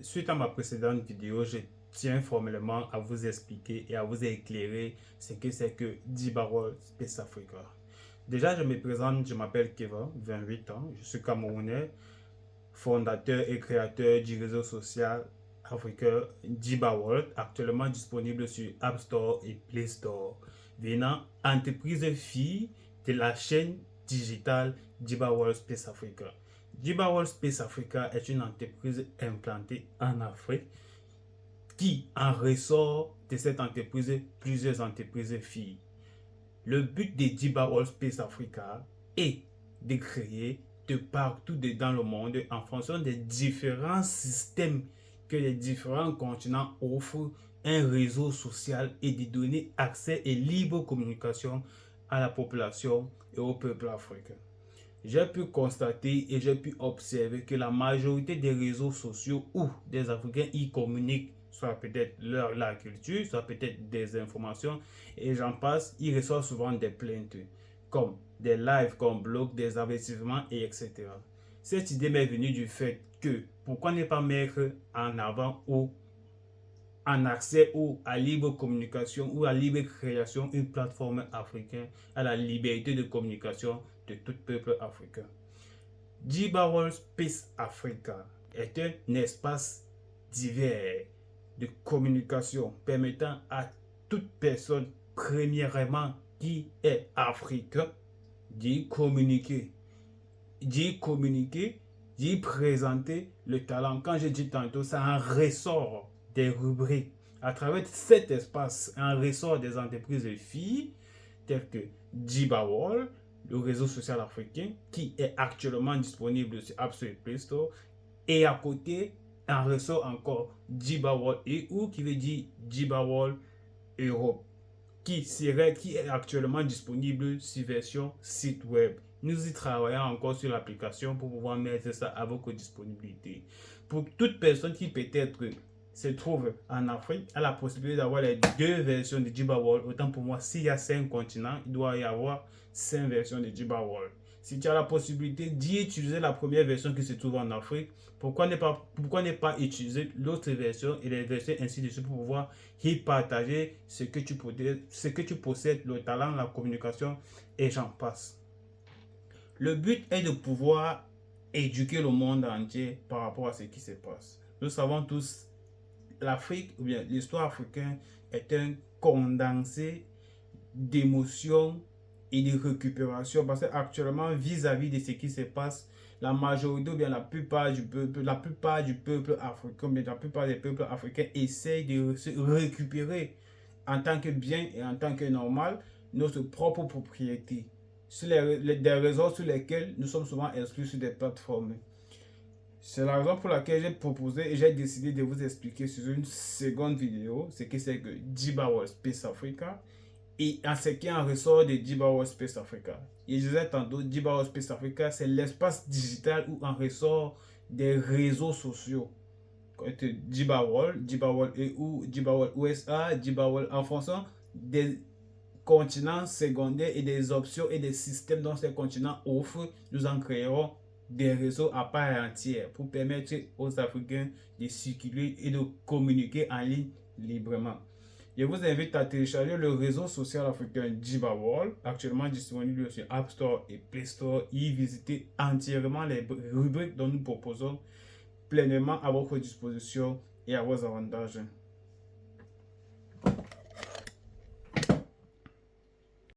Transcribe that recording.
Suite à ma précédente vidéo, je tiens formellement à vous expliquer et à vous éclairer ce que c'est que Djibarol Space Africa. Déjà, je me présente, je m'appelle Keva, 28 ans, je suis Camerounais, fondateur et créateur du réseau social africain Djibarol, actuellement disponible sur App Store et Play Store, venant entreprise fille de la chaîne digitale Djibarol Space Africa. Djibarol Space Africa est une entreprise implantée en Afrique qui en ressort de cette entreprise plusieurs entreprises filles. Le but de Djibarol Space Africa est de créer de partout dans le monde en fonction des différents systèmes que les différents continents offrent un réseau social et de donner accès et libre communication à la population et au peuple africain. J'ai pu constater et j'ai pu observer que la majorité des réseaux sociaux où des Africains y communiquent, soit peut-être la culture, soit peut-être des informations, et j'en passe, ils reçoivent souvent des plaintes, comme des lives, comme blogs, des investissements, et etc. Cette idée m'est venue du fait que pourquoi ne pas mettre en avant ou en accès ou à libre communication ou à libre création une plateforme africaine à la liberté de communication de tout peuple africain. Djibarol Space Africa est un espace divers de communication permettant à toute personne, premièrement, qui est africain, d'y communiquer, d'y présenter le talent. Quand je dis tantôt, ça en ressort des rubriques. À travers cet espace, un ressort des entreprises filles telles que Djibarol, le réseau social africain, qui est actuellement disponible sur App Store et Play Store. Et à côté, un ressort encore Djibarol EU, qui veut dire Djibarol Europe, qui est actuellement disponible sur version site web. Nous y travaillons encore sur l'application pour pouvoir mettre ça à votre disponibilité. Pour toute personne qui peut-être se trouve en Afrique, a la possibilité d'avoir les deux versions de Djibarol. Autant pour moi, s'il y a 5 continents, il doit y avoir 5 versions de Djibarol. Si tu as la possibilité d'y utiliser la première version qui se trouve en Afrique, pourquoi ne pas utiliser l'autre version et les versions ainsi de suite pour pouvoir y partager ce que tu possèdes, le talent, la communication et j'en passe. Le but est de pouvoir éduquer le monde entier par rapport à ce qui se passe. Nous savons tous, l'Afrique ou bien l'histoire africaine est un condensé d'émotions et de récupération parce qu'actuellement vis-à-vis de ce qui se passe, la majorité ou bien la plupart du peuple africain, mais la plupart des peuples africains essayent de se récupérer en tant que bien et en tant que normal notre propre propriété. Sur des raisons sur lesquelles nous sommes souvent exclus sur des plateformes. C'est la raison pour laquelle j'ai proposé et j'ai décidé de vous expliquer sur une seconde vidéo ce que c'est que Djibarol Space Africa et en ce qui en ressort de Djibarol Space Africa. Et je disais tantôt, Djibarol Space Africa, c'est l'espace digital où en ressort des réseaux sociaux. Djibarol EU, Djibarol USA, Djibarol en fonction des continents secondaires et des options et des systèmes dont ces continents offrent, nous en créerons des réseaux à part entière pour permettre aux Africains de circuler et de communiquer en ligne librement. Je vous invite à télécharger le réseau social africain Djibarol, actuellement disponible sur App Store et Play Store, y visiter entièrement les rubriques dont nous proposons pleinement à votre disposition et à vos avantages.